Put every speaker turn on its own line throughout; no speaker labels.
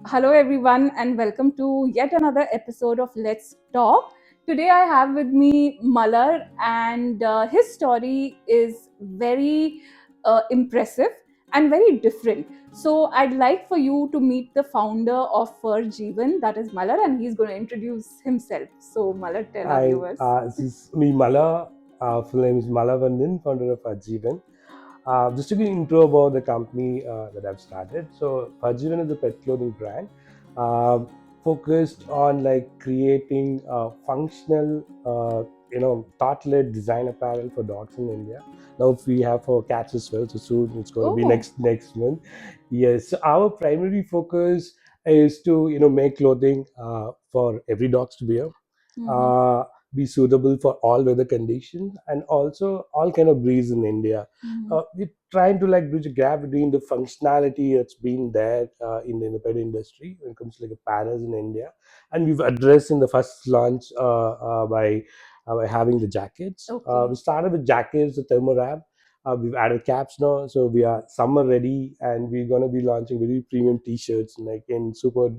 Hello, everyone, and welcome to yet another episode of Let's Talk. Today, I have with me Malar, and his story is very impressive and very different. So, I'd like for you to meet the founder of Fur Jeevan, that is Malar, and he's going to introduce himself. So, Malar, tell our
Hi,
viewers.
this is me, Mala. Full name is Mala Vandin, founder of Ajeevan. Just to give you an intro about the company that I've started. So, Ajeevan is a pet clothing brand uh, focused on like creating functional, thought-led design apparel for dogs in India. Now we have for cats as well. So soon it's going to be
Oh,
next month. Yes. So our primary focus is to make clothing for every dogs to wear
mm-hmm.
uh, be suitable for all weather conditions and also all kind of breeds in India.
Mm-hmm.
We're trying to like bridge a gap between the functionality that's been there in the pet industry when it comes to like apparel in India, and we've addressed in the first launch by having the jackets.
Okay.
We started with jackets, the thermo wrap. We've added caps now, so we are summer ready, and we're going to be launching very premium T-shirts like in super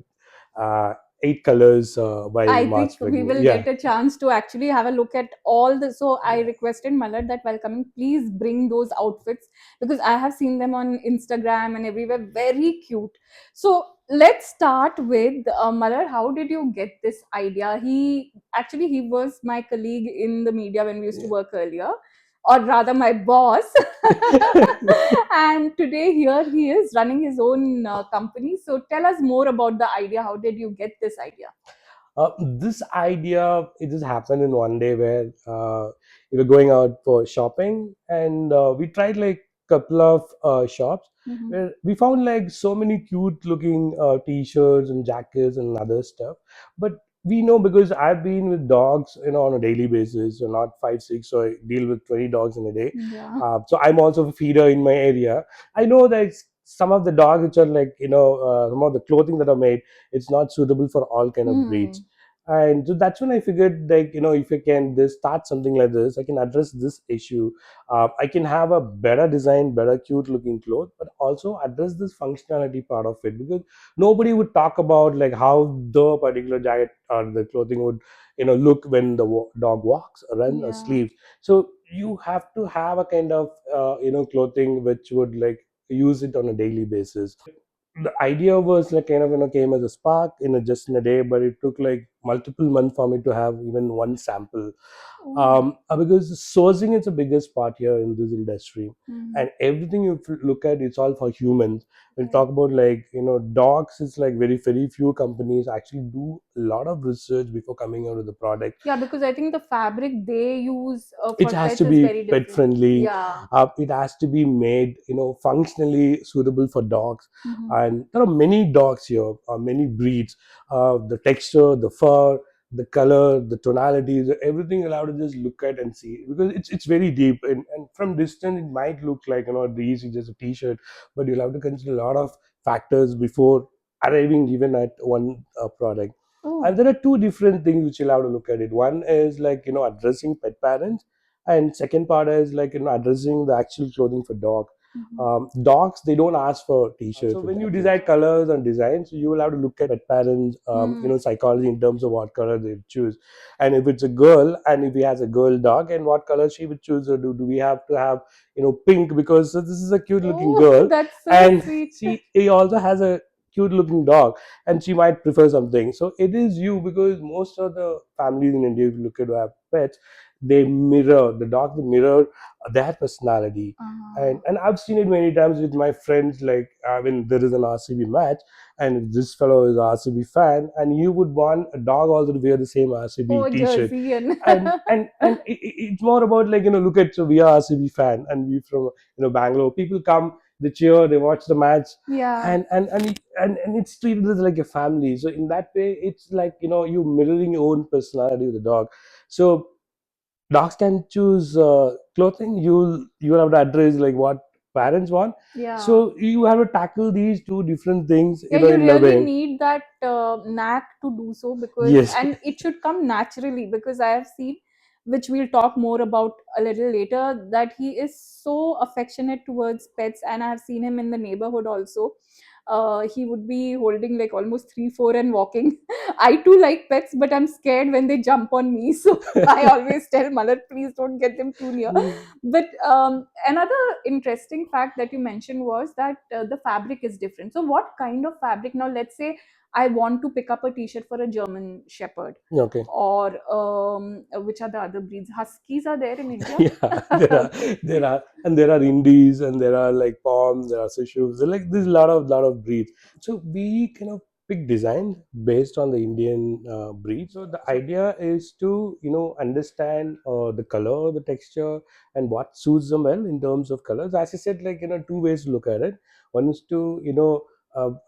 uh, 8 colors by
I think
March
we
beginning.
will
Yeah,
get a chance to actually have a look at all the. So I requested Malad that while coming, please bring those outfits because I have seen them on Instagram and everywhere. Very cute. So let's start with Malad. How did you get this idea? He was my colleague in the media when we used to
yeah.
work earlier, or rather my boss. And today here he is running his own company. So tell us more about the idea. How did you get this idea?
This idea it just happened in one day where we were going out for shopping and we tried like couple of shops
Mhm.
where we found like so many cute looking t-shirts and jackets and other stuff, but we know because I've been with dogs on a daily basis, so not 5 6, so I deal with 20 dogs in a day.
Yeah.
So I'm also a feeder in my area. I know that some of the dogs which are like some of the clothing that are made, it's not suitable for all kind of breeds.
Hmm.
And so that's when I figured like if I can this start something like this, I can address this issue. I can have a better design, better cute looking clothes, but also address this functionality part of it, because nobody would talk about like how the particular jacket or the clothing would look when the dog walks or run or
Yeah.
sleeps. So you have to have a kind of clothing which would like use it on a daily basis. The idea was like kind of came as a spark just in a day, but it took like multiple months for me to have even one sample.
Oh.
Because sourcing is the biggest part here in this industry,
Hmm.
and everything you look at, it's all for humans. When you
Right.
talk about like dogs, it's like very few companies actually do a lot of research before coming out with the product.
Yeah, because I think the fabric they use
It
for
has
pets
to
is
be
very
pet
different.
friendly.
Yeah.
It has to be made functionally suitable for dogs,
Hmm.
and there are many dogs here, many breeds. The texture, the fur, the color, the tonalities, everything allowed to just look at and see, because it's very deep, and from distance it might look like easy just a t-shirt, but you'll have to consider a lot of factors before arriving even at one product. And
Oh.
there are two different things which you'll have to look at it. One is like addressing pet parents, and second part is like addressing the actual clothing for dog.
Hmm.
Dogs, they don't ask for t-shirts. So
So
when you
when you
decide colors and designs, you will have to look at pet parents
Hmm.
psychology in terms of what color they choose. And if it's a girl, and if he has a girl dog, and what color she would choose, or do we have to have pink, because so this is a cute looking
Oh,
girl,
that's so
and
sweet.
he also has a cute looking dog, and she might prefer something. So it is you, because most of the families in India, if you look at who have pets, they mirror the dog, they mirror their personality. and
Uh,
and I've seen it many times with my friends, like when there is an RCB match, and this fellow is an RCB fan, and you would want a dog also to wear the same RCB
oh,
t-shirt.
Jersey and
And it's more about like look at, so we are RCB fan, and we from Bangalore. People come, they cheer, they watch the match,
yeah.
and it's treated as like a family. So in that way, it's like you mirroring your own personality with the dog. So dogs can choose clothing. You'll have to address like what parents want.
Yeah.
So you have to tackle these two different things
Yeah, you
in a
really
way.
need that knack to do so because,
Yes.
and it should come naturally because I have seen, which we'll talk more about a little later, that he is so affectionate towards pets, and I have seen him in the neighborhood also. he would be holding like almost 3 4 and walking. I too like pets, but I'm scared when they jump on me. So I always tell Malar, please don't get them too near. But another interesting fact that you mentioned was that the fabric is different. So what kind of fabric? Now let's say I want to pick up a t-shirt for a German Shepherd,
Okay.
or which are the other breeds? Huskies are there in India.
Yeah,
Okay.
and there are indies, and there are like poms, there are sishus, like there's a lot of breeds. So we kind of pick design based on the Indian breed. So the idea is to understand the color, the texture, and what suits them well in terms of colors. As I said, like two ways to look at it. One is to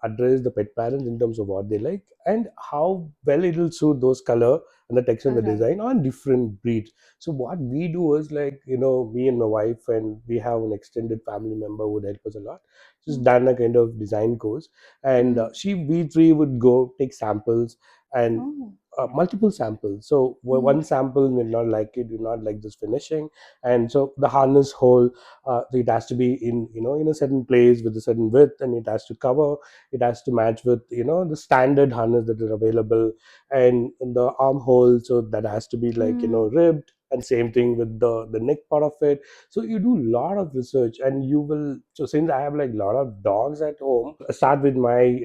address the pet parents in terms of what they like and how well it will suit those color and the texture and the
Right.
design on different breeds. So what we do is, like, me and my wife, and we have an extended family member who would help us a lot. She's
Mm.
done a kind of design course, and
Mm.
we three would go take samples and
Oh.
multiple samples. So
Mm.
one sample may not like it, do not like this finishing, and so the harness hole, so it has to be in a certain place with a certain width, and it has to cover, it has to match with the standard harness that are available, and the armhole, so that has to be like
Mm.
ribbed, and same thing with the neck part of it. So you do a lot of research, and you will. So since I have like a lot of dogs at home, I start with my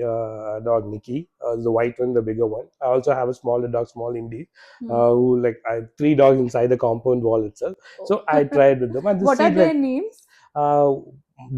dog Nikki, the white one, the bigger one. I also have a smaller dog, small indie,
Mm.
who, like, I have three dogs inside the compound wall itself.
Oh.
So I tried with them and just
What
see,
are their
like,
names?
uh,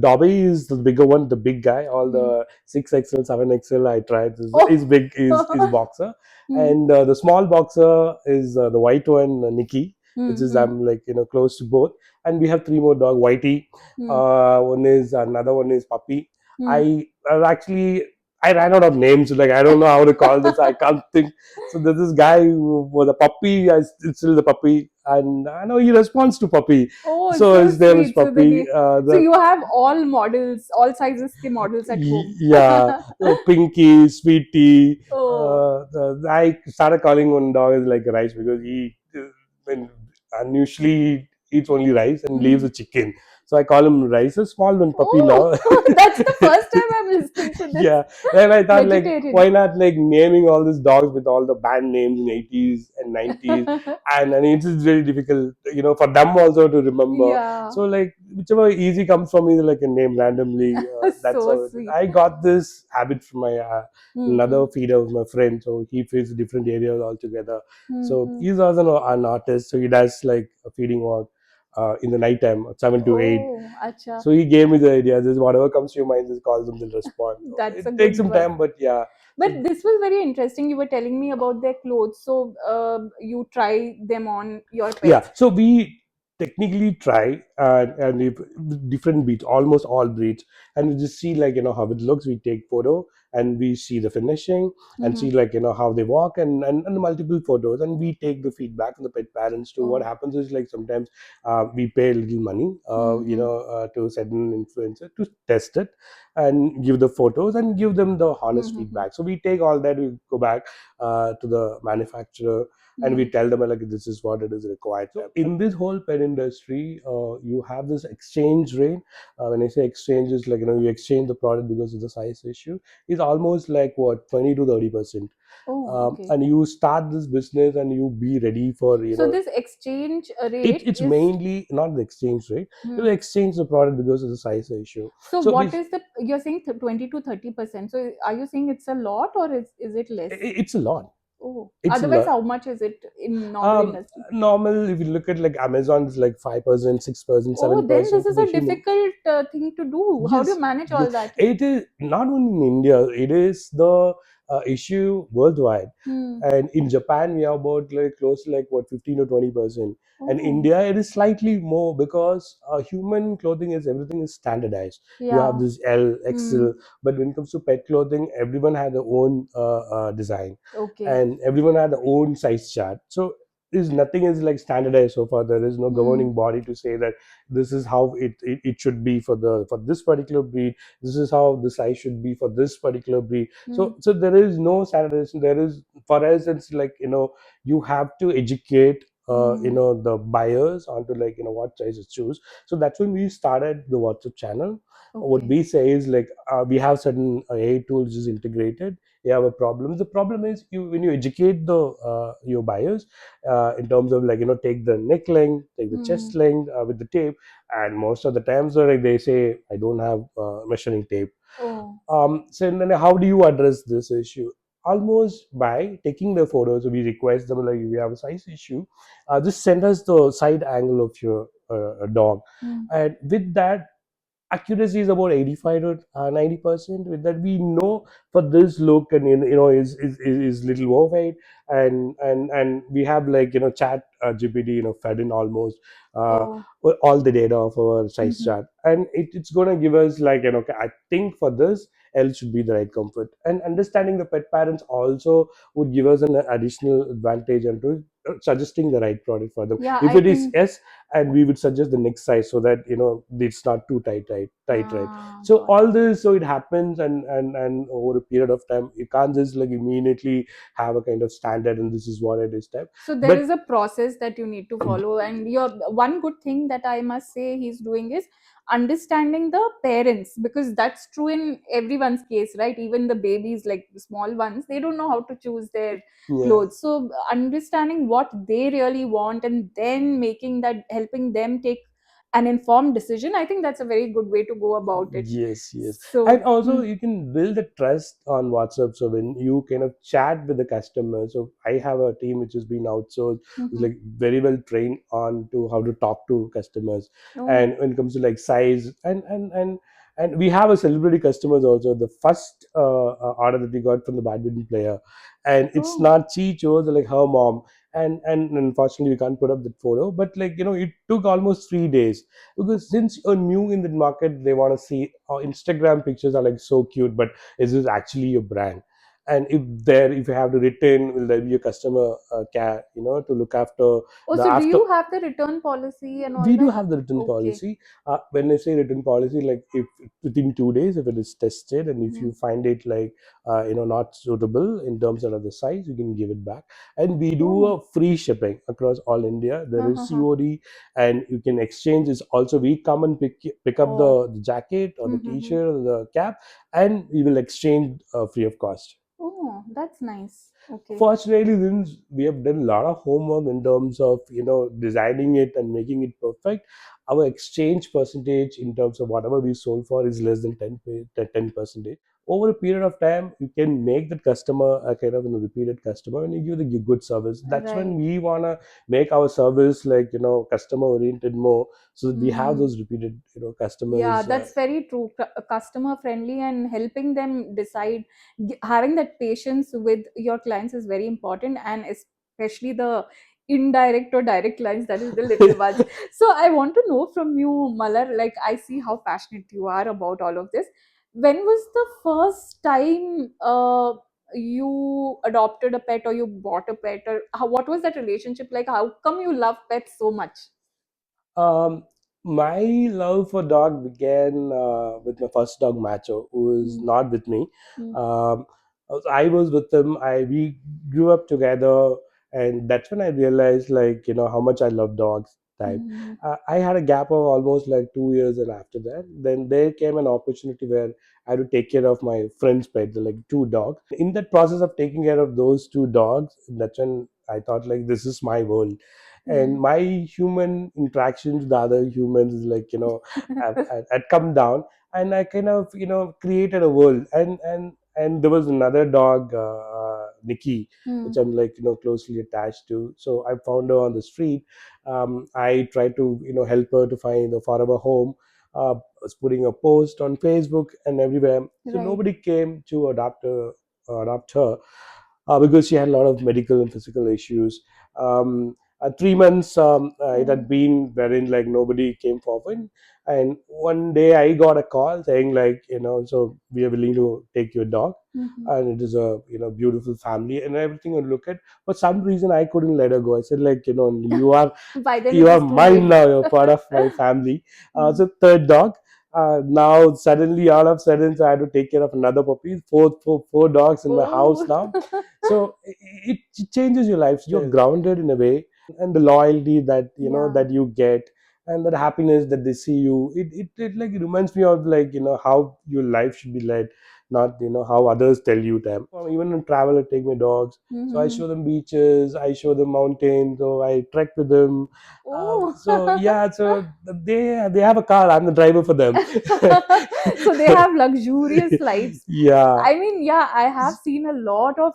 Dobby is the bigger one, the big guy. All
Mm.
the 6XL, 7XL I tried. Is
Oh.
big, is boxer,
Mm.
and the small boxer is the white one, Nikki, which
Mm.
is
Mm.
I'm like close to both. And we have three more dog, Whitey.
Mm.
One is another one is Puppy.
Mm.
I actually I ran out of names. Like, I don't know how to call this. I can't think. So there's this guy who was a puppy. It's still the puppy, and I know he responds to Puppy.
Oh,
So
so
his name is
sweet. So the
Puppy.
name. So you have all models, all sizes के models at home.
Yeah, Pinky, Sweetie.
Oh.
I started calling one dog as like rice because he when unusually eats only rice and leaves
Mm.
a chicken. So I call him Rice, a small one puppy now.
Oh, that's the first time I'm listening to this.
Yeah, and I thought, like,
Vegetarian.
why not like naming all these dogs with all the band names in 80s and 90s, and it's just very difficult, for them also to remember.
Yeah.
So, like, whichever easy comes for me, like a name randomly. That's
So
how it is.
sweet.
I got this habit from my another
Mm-hmm.
feeder of my friend. So he feeds different areas altogether. So
Mm-hmm.
he's also an artist. So he does like a feeding work in the nighttime, 7 to 8.
Oh, acha.
So he gave me the idea. Just whatever comes to your mind, just call them, they'll respond.
That's a
It takes
good
some
one.
time, but yeah.
But
So
this was very interesting. You were telling me about their clothes. So you try them on your
yeah,
pets.
so we technically try and if different breeds, almost all breeds, and we just see, like, how it looks. We take photo, and we see the finishing, and
Mm-hmm.
see, like, how they walk, and multiple photos, and we take the feedback from the pet parents too. What
Oh.
happens is, like, sometimes we pay a little money
Mm-hmm.
to certain influencer to test it and give the photos and give them the honest
Mm-hmm.
feedback. So we take all that, we go back to the manufacturer, and we
Mm.
tell them, like, this is what it is required. So in this whole pet industry, you have this exchange rate. When I say exchange, is like, you exchange the product because of the size issue. It's almost like what, 20 to 30%.
Oh, okay.
And you start this business, and you be ready for
So this exchange rate
it's
is.
mainly not the exchange rate. You
Hmm.
exchange the product because of the size issue.
So
So
what
we
is the, you're saying 20 to 30%. So are you saying it's a lot, or is it less?
it's a lot.
Oh,
It's a
otherwise,
lot.
how much is it in normal
Um,
industry?
Normal, if you look at like Amazon, is like 5%, 6%,
Oh,
seven
then this
percent
is
for the
a
human.
difficult thing to do. How do you
Yes,
manage
yes.
all that?
It is not only in India, it is the issue worldwide.
Hmm.
And in Japan, we are about like close to like what, 15 or 20%. And
Oh,
India, it is slightly more because human clothing is everything is standardized. You have
yeah.
this L,
Hmm.
XL, but when it comes to pet clothing, everyone had their own design,
Okay.
and everyone had their own size chart. So is nothing is like standardized so far. There is no
Hmm.
governing body to say that this is how it should be for this particular breed. This is how the size should be for this particular breed.
Hmm.
So there is no standardization. There is, for us, it's like, you have to educate
Mm.
the buyers onto like what size to choose. So that's when we started the WhatsApp channel. What
Okay.
we say is like we have certain AI tools is integrated. You have a problem. The problem is you when you educate the your buyers in terms of like take the neck length, take the chest
Mm.
length with the tape, and most of the times like they say I don't have measuring tape.
Oh.
So then how do you address this issue? Almost by taking the photos, we request them like if you have a size issue, just send us the side angle of your dog,
Mm.
and with that accuracy is about 85 to 90%. With that we know for this look and is little overweight, and we have like chat gpt fed in almost uh,
Oh.
all the data of our size
Mhm.
chart, and it's going to give us like okay, I think for this L should be the right comfort. And understanding the pet parents also would give us an additional advantage into suggesting the right product for them.
Yeah,
If
I
it is
think.
S, and we would suggest the next size so that it's not too tight, right? So
Got
all
it.
this, so it happens, and over a period of time you can't just like immediately have a kind of standard and this is what it is type.
So there
But
is a process that you need to follow, and your one good thing that I must say he's doing is understanding the parents, because that's true in everyone's case, right? Even the babies, like the small ones, they don't know how to choose their
yeah.
clothes. So understanding what they really want and then making that, helping them take an informed decision, I think that's a very good way to go about it.
Yes, yes. And
So
also you can build a trust on WhatsApp. So when you kind of chat with the customer, so I have a team which has been outsourced, who's
mhm.
like very well trained on to how to talk to customers.
Oh.
And when it comes to like size and we have a celebrity customers also. The first order that we got from the badminton player, and it's
Oh.
not she chose like her mom, and unfortunately we can't put up that photo, but like it took almost 3 days, because since you're new in the market they want to see Instagram pictures are like so cute, but is this actually your brand? And if you have to return, will there be a customer care to look after
Oh,
the
so do
after.
you have the return policy and all
We do
that?
have the written
Okay.
policy. When I say written policy, like if within 2 days, if it is tested, and if you
Mhm.
find it like not suitable in terms of the size, you can give it back. And we do
Oh.
a free shipping across all India. There is
Uh-huh.
COD, and you can exchange. Is also we come and pick up
Oh.
the jacket or the
Mm-hmm.
T-shirt or the cap, and we will exchange free of cost.
Oh, that's nice. Okay.
Fortunately, since we have done a lot of homework in terms of designing it and making it perfect, our exchange percentage in terms of whatever we sold for is less than 10%. Over a period of time you can make that customer a kind of repeated customer, and you give the good service. That's when
Right.
we want to make our service like customer oriented more, so that we have
Hmm.
those repeated
Yeah,
customers.
that's very true. Customer friendly and helping them decide, having that patience with your clients is very important, and especially the indirect or direct clients, that is the little ones. So I want to know from you, Malar, like I see how passionate you are about all of this. When was the first time you adopted a pet or you bought a pet, or what was that relationship like? How come you love pets so much?
Um, my love for dog began with my first dog, Macho, who was
Mm,
not with me.
mm,
Um, I was with him. We grew up together, and that's when I realized, like how much I love dogs. Type.
mhm.
I had a gap of almost like 2 years, and after that, then there came an opportunity where I had to take care of my friend's pet, like two dogs. In that process of taking care of those two dogs, that's when I thought like this is my world, and
Mm.
my human interactions with the other humans is like had come down, and I kind of created a world, and there was another dog, Nikki, which
Mm.
I'm like closely attached to. So I found her on the street. I tried to help her to find a forever home. Was putting a post on Facebook and everywhere, so
Right.
nobody came to adopt her because she had a lot of medical and physical issues. 3 months it had
Oh.
been wherein like nobody came forward, and one day I got a call saying like so we are willing to take your dog,
Mhm.
and it is a beautiful family and everything, and look at, for some reason I couldn't let her go. I said like
By then
you
it
are
was too
mine
late.
now, you're part of my family.
Mm.
So third dog, now suddenly all of a sudden so I had to take care of another puppy, four dogs in my house
Oh.
now. So it changes your life. You're
Yes.
grounded in a way, and the loyalty that
Yeah.
that you get, and that happiness that they see you, it like it reminds me of like how your life should be led, not how others tell you them. Even in travel, I take my dogs, so I
Mm-hmm.
show them beaches, I show them mountains, so I trek with them.
Oh.
So yeah, so they have a car, I'm the driver for them.
So they have luxurious lives.
Yeah.
I mean, yeah, I have seen a lot of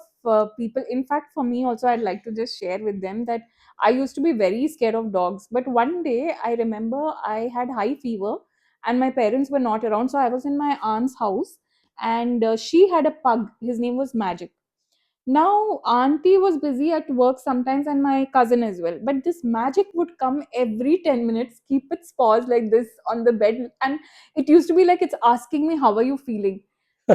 people. In fact, for me also, I'd like to just share with them that I used to be very scared of dogs. But one day, I remember I had high fever and my parents were not around. So I was in my aunt's house and she had a pug. His name was Magic. Now, auntie was busy at work sometimes, and my cousin as well. But this Magic would come every 10 minutes, keep its paws like this on the bed, and it used to be like it's asking me, how are you feeling?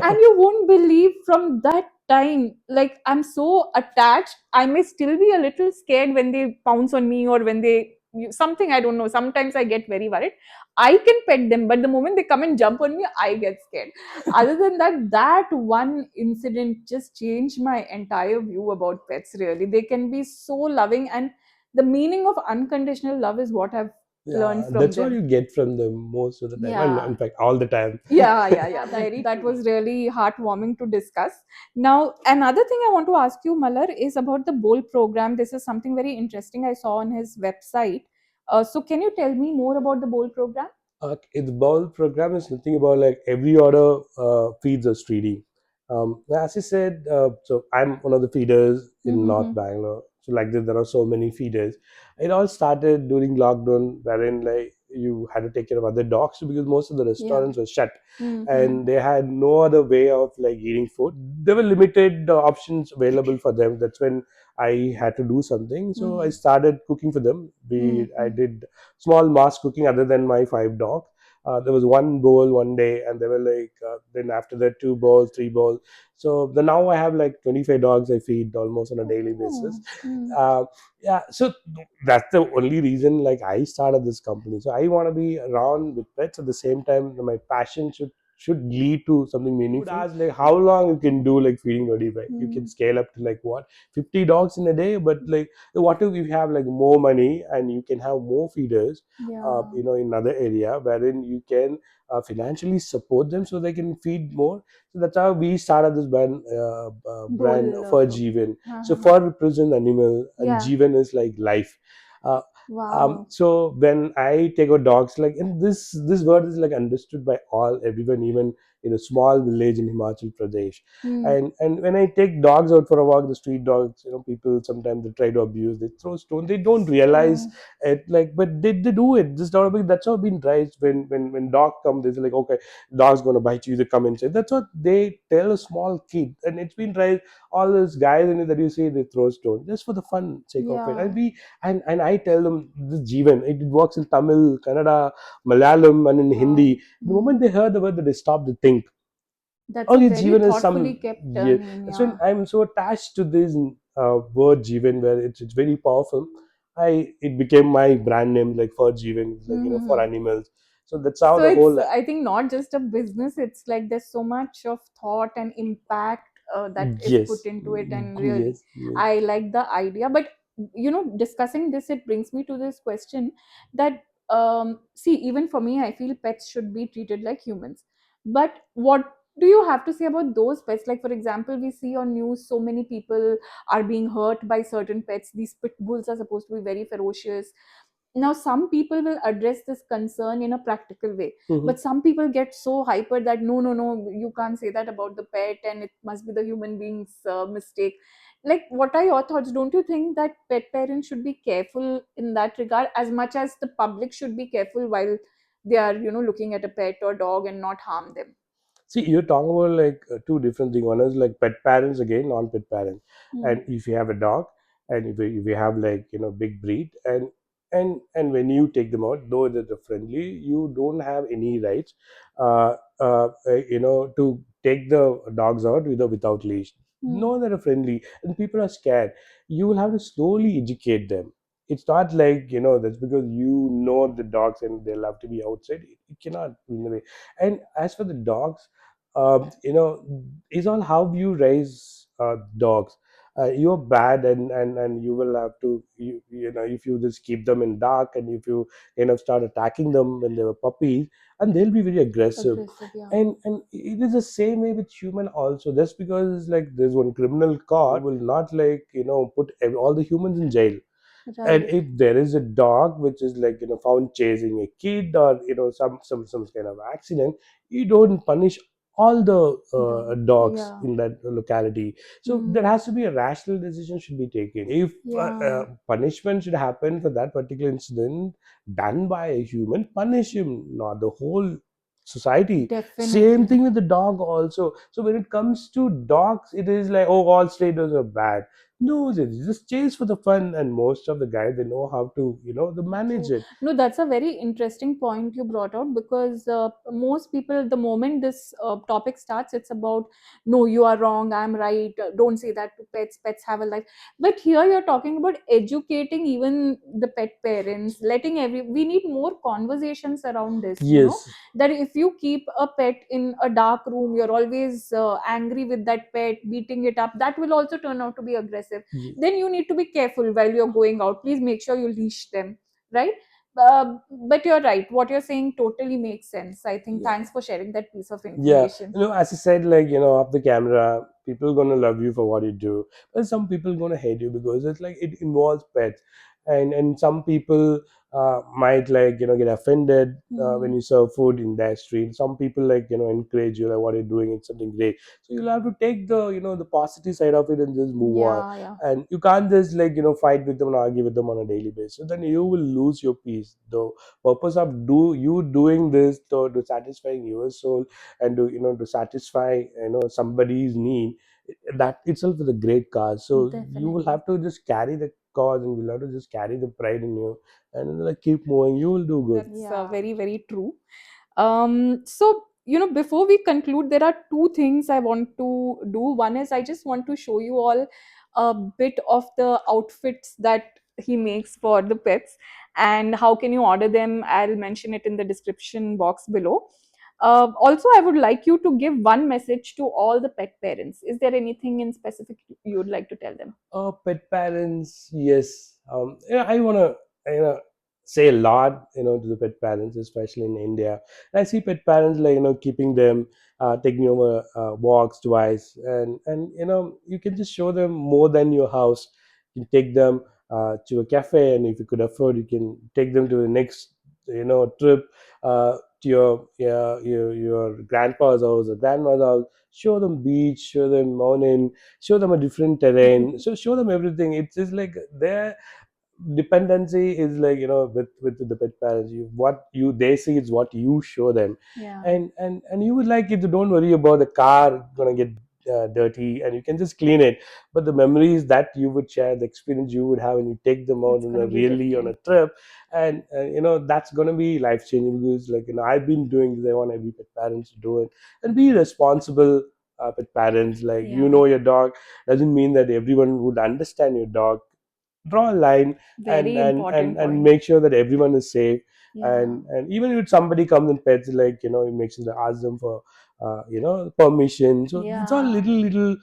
And you won't believe from that time, like I'm so attached. I may still be a little scared when they pounce on me or when they something, I don't know. Sometimes I get very worried. I can pet them, but the moment they come and jump on me, I get scared. Other than that, that one incident just changed my entire view about pets. Really, they can be so loving, and the meaning of unconditional love is what I've
Yeah,
learned from
that's what
them.
you get from them most of the time, and in
Yeah.
fact all the time.
Yeah, that was really heartwarming to discuss. Now, another thing I want to ask you, Malar, is about the bowl program. This is something very interesting I saw on his website. So can you tell me more about the bowl program?
The bowl program is nothing about like every order feeds us 3D. As I said, so I'm one of the feeders in North
Mm-hmm.
Bangalore. So like this, there are so many feeders. It all started during lockdown, wherein like you had to take care of other dogs because most of the
Yeah.
restaurants were shut,
Mm-hmm.
and they had no other way of like eating food. There were limited options available for them. That's when I had to do something. So I started cooking for them. I
Mm-hmm.
did small mass cooking other than my 5 dogs. There was one bowl one day, and there were like then after that 2 bowls, 3 bowls. So the now I have like 25 dogs I feed almost on a daily basis.
Oh. Mm.
Uh, yeah, so that's the only reason like I started this company. So I want to be around with pets at the same time. My passion should lead to something meaningful. You would ask like how long you can do like feeding 25. You can
Mm.
scale up to like what 50 dogs in a day, but like what if you have like more money and you can have more feeders,
Yeah.
in another area wherein you can financially support them so they can feed more. So that's how we started this brand
Bowl
for
pro.
Jeevan. So
Uh-huh.
for represent animal, and
Yeah.
Jeevan is like life. Uh,
Wow.
so when I take a dogs, like, and this word is like understood by all everyone, even in a small village in Himachal Pradesh.
Mm.
And when I take dogs out for a walk, the street dogs, people sometimes they try to abuse, they throw stone, they don't realize
Oh.
it, like, but they do it. This dog, that's how been raised. When dog come, they say like, okay, dog's gonna bite you, they come inside. That's what they tell a small kid, and it's been raised. All those guys in it that you see, they throw stone just for the fun sake of it.
Yeah.
And I tell them this Jeevan, it works in Tamil, Kannada, Malayalam, and in
Wow.
Hindi. The moment
Mm.
they heard the word, that they stop to think.
That's a
Okay,
very
Jeevan is
thoughtfully
some,
kept
yeah.
name.
That's when
Yeah.
I'm so attached to this word Jeevan, where it's very powerful. It became my brand name, like for Jeevan, like for
Mm-hmm.
animals. So that's how
So
the
it's,
whole.
I think, not just a business. It's like there's so much of thought and impact that is put
Yes,
into it, and really,
yes, yes.
I like the idea. But discussing this, it brings me to this question that see, even for me, I feel pets should be treated like humans. But what do you have to say about those pets? Like, for example, we see on news so many people are being hurt by certain pets. These pit bulls are supposed to be very ferocious. Now some people will address this concern in a practical way,
Mhm.
but some people get so hyper that no, you can't say that about the pet and it must be the human being's mistake. Like, what are your thoughts? Don't you think that pet parents should be careful in that regard as much as the public should be careful while they are looking at a pet or dog and not harm them?
See, you're talking about like two different things. One is like pet parents, again, non-pet parents.
Hmm.
And if you have a dog, and if you have like big breed, and when you take them out, though they're friendly, you don't have any rights, to take the dogs out without leash.
Hmm.
No, they're friendly, and people are scared. You will have to slowly educate them. It's not like that's because the dogs and they love to be outside. It cannot in a way. And as for the dogs, is all how you raise dogs. you're bad, and you will have to, you know, if you just keep them in dark, and if you kind of start attacking them when they were puppies, and they'll be very aggressive.
Aggressive, yeah.
And it is the same way with human also. Just because like there's one criminal caught, will not, like, you know, put all the humans in jail. And
Right.
if there is a dog which is, like, you know, found chasing a kid, or, you know, some kind of accident, you don't punish all the
Dog.
dogs
Yeah.
in that locality. So there
Hmm.
has to be a rational decision should be taken. If
Yeah.
punishment should happen for that particular incident done by a human, punish him, not the whole society. Same
Definitely.
thing with the dog also. So when it comes to dogs, it is like, oh, all stray dogs are bad. No, they just chase for the fun, and most of the guys, they know how to, you know, to manage
True.
it.
No, that's a very interesting point you brought out, because most people, the moment this topic starts, it's about, no, you are wrong, I'm right. Don't say that to pets. Pets have a life. But here you're talking about educating even the pet parents, letting we need more conversations around this,
Yes.
that if you keep a pet in a dark room, you're always angry with that pet, beating it up, that will also turn out to be aggressive.
Ye-
Then you need to be careful while you're going out. Please make sure you leash them, right? But you're right, what you're saying totally makes sense. I think,
yeah.
thanks for sharing that piece of
Yeah,
information.
you know, as I said, like, you know, off the camera, people gonna love you for what you do, but some people gonna hate you because it's like it involves pets. And some people might, like, you know, get offended when
Hmm.
you serve food in their street. Some people, like, you know, encourage you, like, what you're doing, it's something great. So you'll have to take the, you know, the positive side of it and just move on.
Yeah, yeah.
And you can't just, like, you know, fight with them and argue with them on a daily basis. Then you will lose your peace. The purpose of you doing this to satisfying your soul, and to, you know, to satisfy, you know, somebody's need, that itself is a great cause. So you will
Definitely.
have to just carry the cause, and will have to just carry the pride in you, and like keep moving, you will do good.
That's very, very true. So, before we conclude, there are two things I want to do. One is, I just want to show you all a bit of the outfits that he makes for the pets, and how can you order them. I'll mention it in the description box below. Also, I would like you to give one message to all the pet parents. Is there anything in specific you would like to tell them?
Pet parents, yes. Yeah, I want to, you know, say a lot, you know, to the pet parents, especially in India. I see pet parents, like, you know, keeping them, taking over walks twice, and you know, you can just show them more than your house. You can take them to a cafe, and if you could afford, you can take them to the next, you know, trip to your, yeah, your grandpa's house or grandma's house. Show them beach, show them mountain, show them a different terrain, so show them everything. It's just like their dependency is, like, you know, with the pet parents, what you they see is what you show them.
Yeah,
And you would like it to, don't worry about the car gonna get dirty, and you can just clean it. But the memories that you would share, the experience you would have when you take them out
it's
on
gonna
a
be
really on a
different.
trip, and you know, that's gonna be life changing. Because, like, you know, I've been doing this, I want every pet parents to do it, and be responsible pet parents. Like, you
Yeah,
know, your dog doesn't mean that everyone would understand your dog. Draw a line,
very important
and
point.
make sure that everyone is safe.
Yeah,
And even if somebody comes and pets, like, you know, you make sure to ask them for you know, permission. So it's all
yeah,
little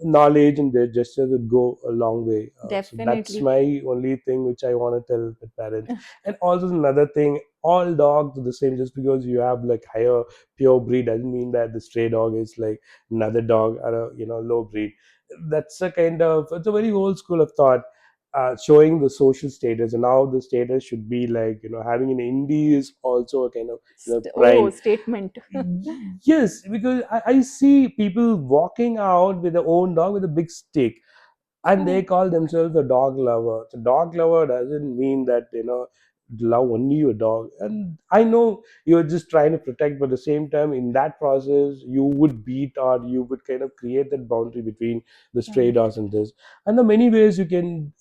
knowledge, and their gestures would go a long way. So that's
definitely.
my only thing which I want to tell the parents. And also another thing, all dogs are the same. Just because you have, like, higher pure breed doesn't mean that the stray dog is like another dog, or a, you know, low breed. That's a kind of, it's a very old school of thought, showing the social status. And now the status should be, like, you know, having an indie is also a kind of, you know,
Oh,
pride.
statement.
Yes, because I see people walking out with their own dog with a big stick, and they
Oh,
call themselves a dog lover. So dog lover doesn't mean that, you know, love only your dog. And I know you're just trying to protect, but at the same time, in that process, you would beat, or you would kind of create that boundary between the stray
right.
dogs and this. And there are many ways you can,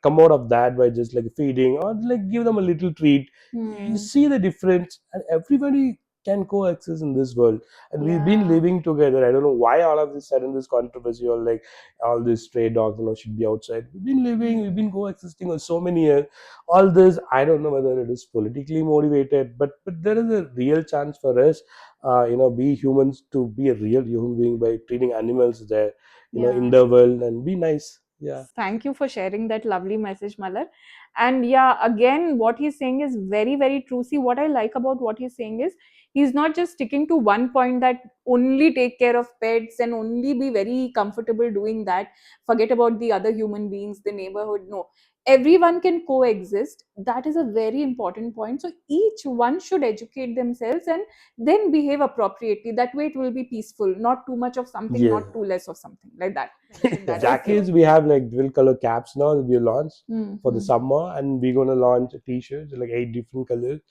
come out of that by just, like, feeding, or like give them a little treat. You
Hmm.
see the difference, and everybody can coexist in this world. And we've been
Yeah.
living together. I don't know why all of this sudden this controversy, or like all these stray dogs, you know, should be outside. We've been living, we've been coexisting for so many years. All this, I don't know whether it is politically motivated, but there is a real chance for us, be humans, to be a real human being by treating animals there. in the world and be nice. Yeah.
Thank you for sharing that lovely message, Malar. And yeah, again, what he's saying is very, very true. See, what I like about what he's saying is he's not just sticking to one point that only take care of pets and only be very comfortable doing that. Forget about the other human beings, the neighborhood. No, everyone can coexist. That is a very important point. So each one should educate themselves and then behave appropriately. That way, it will be peaceful. Not too much of something,
Yeah.
not too less of something, like that. Mention that. Okay.
Jackets, we have like dual color caps now that we launched for the
Mm-hmm.
summer, and we're gonna launch t-shirts like 8 different colors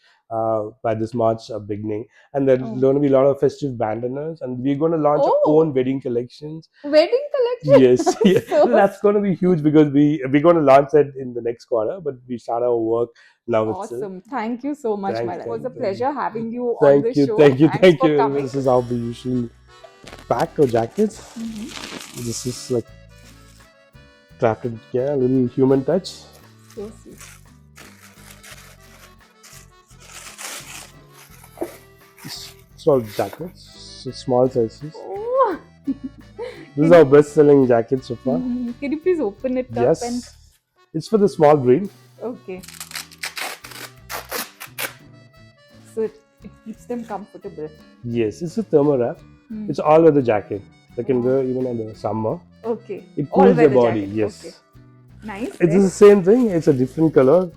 by this March beginning. And there's
Oh.
gonna be a lot of festive bandanas, and we're gonna launch our
Oh,
own wedding collections.
wedding
Yes,
collection.
yeah,
So
that's gonna be huge because we're gonna launch that in the next quarter, but we start our work now itself.
awesome. Thank you so much,
Thank,
Mala. It was
thank,
a
thank you.
pleasure having you on
Thank
the
you,
show.
thank you,
Thanks
thank
for
you.
coming.
This is how we usually pack our jackets.
Mhm.
This is like crafted, yeah, a little human touch.
So sweet.
It's all jackets, so small sizes.
Oh.
This is our best-selling jacket so far.
Can you please open it up and
Yes, it's for the small breed.
okay. So it keeps them comfortable.
Yes, it's a thermal wrap.
Hmm.
It's all weather jacket. They can wear even in the summer.
Okay.
It
All
cools their
weather
body.
jacket.
Yes,
Okay. Nice.
it is the same thing. It's a different color.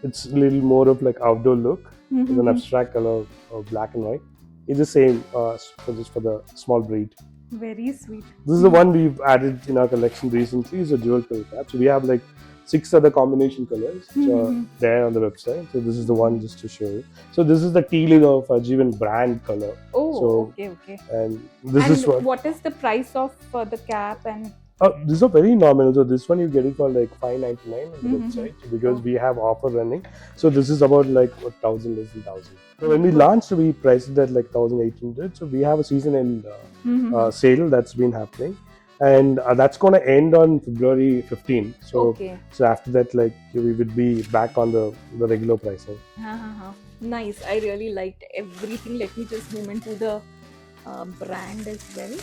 It's a little more of like outdoor look. It's an abstract color of black and white. It's the same for the small breed.
Very sweet.
This is the one we've added in our collection recently. It's a dual color cap. So we have like 6 other combination colors which are there on the website. So this is the one just to show you. So this is the teal of Jeevan brand color.
Oh,
So
okay.
and this
And
is what.
what is the price of the cap and
These are very nominal. So this one you get it for like $5.99 on the website because
Oh.
we have offer running. So this is about like 1,000 less than 1,000. So when we
Good.
launched, we priced it at like 1,800. So we have a season end sale that's been happening, and that's going to end on February 15. So
Okay.
so after that, like we would be back on the regular pricing.
Nice. I really liked everything. Let me just zoom into the brand as well.